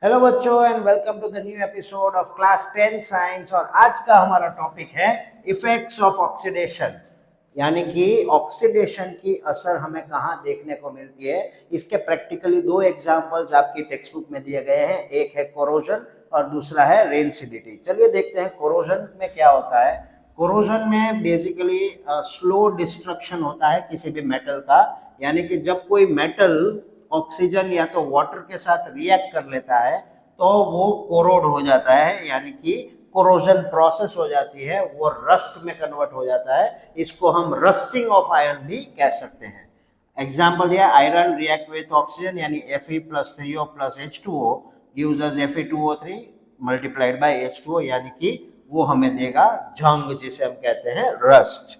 Hello बच्चों and welcome to the new episode of class 10 science. और आज का हमारा टॉपिक है इफेक्ट्स ऑफ ऑक्सीडेशन, यानी कि ऑक्सीडेशन की असर हमें कहाँ देखने को मिलती है। इसके प्रैक्टिकली दो एग्जांपल्स आपकी टेक्स्ट बुक में दिए गए हैं, एक है कोरोजन और दूसरा है रेनसिडिटी। चलिए देखते हैं कोरोजन में क्या होता है। कोरोजन में बेसिकली स्लो डिस्ट्रक्शन होता है किसी भी मेटल का, यानी कि जब कोई मेटल ऑक्सीजन या तो वाटर के साथ रिएक्ट कर लेता है तो वो कोरोड हो जाता है, यानी कि कोरोजन प्रोसेस हो जाती है, वो रस्ट में कन्वर्ट हो जाता है। इसको हम रस्टिंग ऑफ आयरन भी कह सकते हैं। एग्जाम्पल दिया, आयरन रिएक्ट विथ ऑक्सीजन यानी Fe+3O plus H2O gives us Fe2O3 multiplied by H2O, यानी कि वो हमें देगा जंग, जिसे हम कहते हैं रस्ट।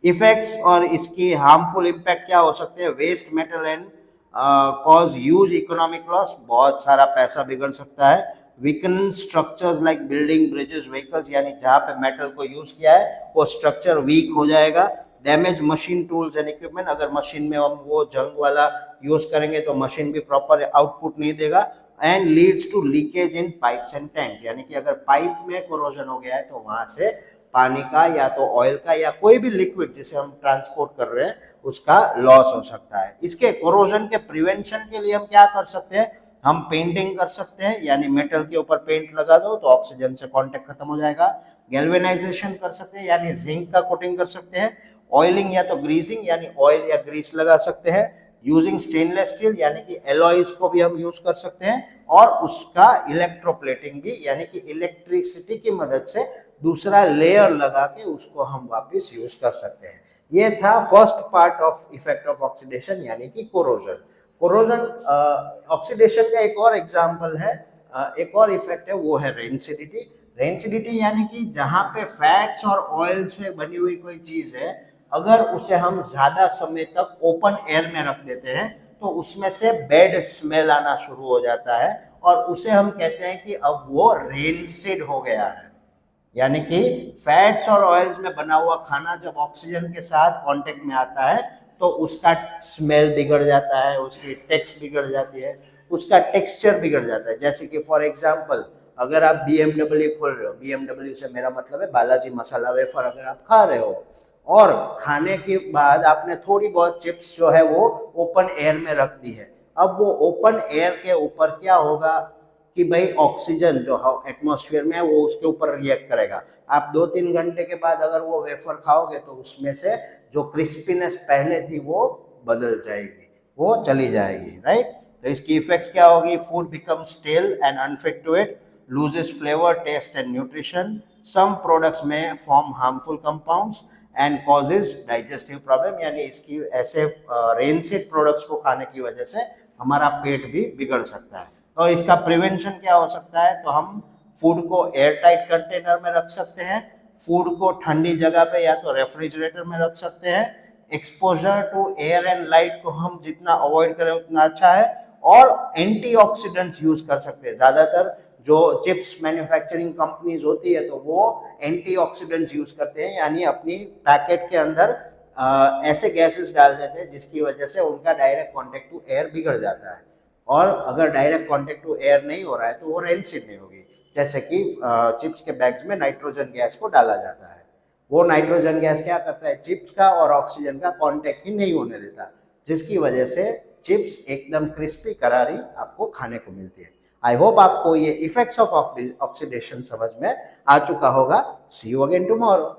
इफेक्ट्स और इसकी हार्मफुल इम्पैक्ट क्या हो सकते हैं। Waste metal and cause huge economic loss, बहुत सारा पैसा बिगड़ सकता है। Weaken structures like building, bridges, vehicles, यानी जहाँ पे मेटल को यूज किया है वो स्ट्रक्चर वीक हो जाएगा। Damage machine, tools and equipment, अगर मशीन में हम वो जंग वाला यूज करेंगे तो मशीन भी प्रॉपर आउटपुट नहीं देगा। And leads to leakage in pipes and tanks, यानी कि अगर पाइप में कोरोजन हो गया है तो वहां से पानी का या तो ऑयल का या कोई भी लिक्विड जिसे हम ट्रांसपोर्ट कर रहे हैं उसका लॉस हो सकता है। इसके कोरोजन के प्रिवेंशन के लिए हम क्या कर सकते हैं, हम पेंटिंग कर सकते हैं, यानी मेटल के ऊपर पेंट लगा दो तो ऑक्सीजन से कांटेक्ट खत्म हो जाएगा। गैल्वेनाइजेशन कर सकते हैं, यानी जिंक का कोटिंग कर सकते हैं। ऑयलिंग या तो ग्रीसिंग, यानी ऑयल या ग्रीस लगा सकते हैं। यूजिंग स्टेनलेस स्टील, यानी कि एलॉयज को भी हम यूज कर सकते हैं। और उसका इलेक्ट्रोप्लेटिंग भी, यानी कि इलेक्ट्रिसिटी की मदद से दूसरा लेयर लगा के उसको हम वापस यूज कर सकते हैं। ये था first part of effect of oxidation, यानी कि कोरोजन। कोरोजन ऑक्सीडेशन का एक और एग्जांपल है, एक और इफेक्ट है, वो है रेनसिडिटी। रेनसिडिटी यानी कि जहां पे फैट्स और ऑयल्स में बनी हुई कोई चीज है, अगर उसे हम ज्यादा समय तक ओपन एयर में रख देते हैं तो उसमें से बैड स्मेल आना शुरू हो जाता है और उसे हम कहते हैं कि अब वो रेनसिड हो गया है। यानी कि फैट्स और ऑयल्स में बना हुआ खाना जब ऑक्सीजन के साथ कांटेक्ट में आता है तो उसका स्मेल बिगड़ जाता है, उसकी टेक्स्ट बिगड़ जाती है, उसका टेक्सचर बिगड़ जाता है। जैसे कि फॉर एग्जांपल, अगर आप BMW खोल रहे हो, BMW से मेरा मतलब है बालाजी मसाला वेफर, अगर आप खा रहे हो और खाने के बाद आपने थोड़ी बहुत चिप्स जो है वो ओपन एयर में रख दी है, अब वो ओपन एयर के ऊपर क्या होगा कि भाई ऑक्सीजन जो एटमॉस्फेयर में है वो उसके ऊपर रिएक्ट करेगा। आप 2-3 घंटे के बाद अगर वो वेफर खाओगे तो उसमें से जो क्रिस्पीनेस पहले थी वो बदल जाएगी, वो चली जाएगी, राइट। तो इसकी इफेक्ट्स क्या होगी, food become stale and unfit to eat, loses flavour, taste and nutrition, some products में form harmful compounds and causes digestive problem, यानी इसकी ऐसे रेनसीड प्रोडक्ट्स को खाने की वजह से हमारा पेट भी बिगड़ सकता है। और इसका प्रिवेंशन क्या हो सकता है, तो हम फूड को एयर टाइट कंटेनर में रख सकते हैं, फूड को ठंडी जगह पे या तो रेफ्रिजरेटर में रख सकते हैं। Exposure to air and light को हम जितना अवॉइड करें उतना अच्छा है। और एंटीऑक्सीडेंट्स यूज कर सकते हैं। ज्यादातर जो चिप्स मैन्युफैक्चरिंग कंपनीज होती है तो वो एंटीऑक्सीडेंट्स यूज करते हैं, यानी अपनी पैकेट के अंदर ऐसे गैसेस डाल देते हैं जिसकी वजह से उनका डायरेक्ट कॉन्टेक्ट टू एयर बिगड़ जाता है। और अगर डायरेक्ट कांटेक्ट टू एयर नहीं हो रहा है तो वो रेनसीड नहीं होगी। जैसे कि चिप्स के बैग्स में नाइट्रोजन गैस को डाला जाता है, वो नाइट्रोजन गैस क्या करता है, चिप्स का और ऑक्सीजन का कांटेक्ट ही नहीं होने देता, जिसकी वजह से चिप्स एकदम क्रिस्पी करारी आपको खाने को मिलती है। आई होप आपको ये इफेक्ट्स ऑफ ऑक्सीडेशन समझ में आ चुका होगा। सी यू अगेन टुमारो।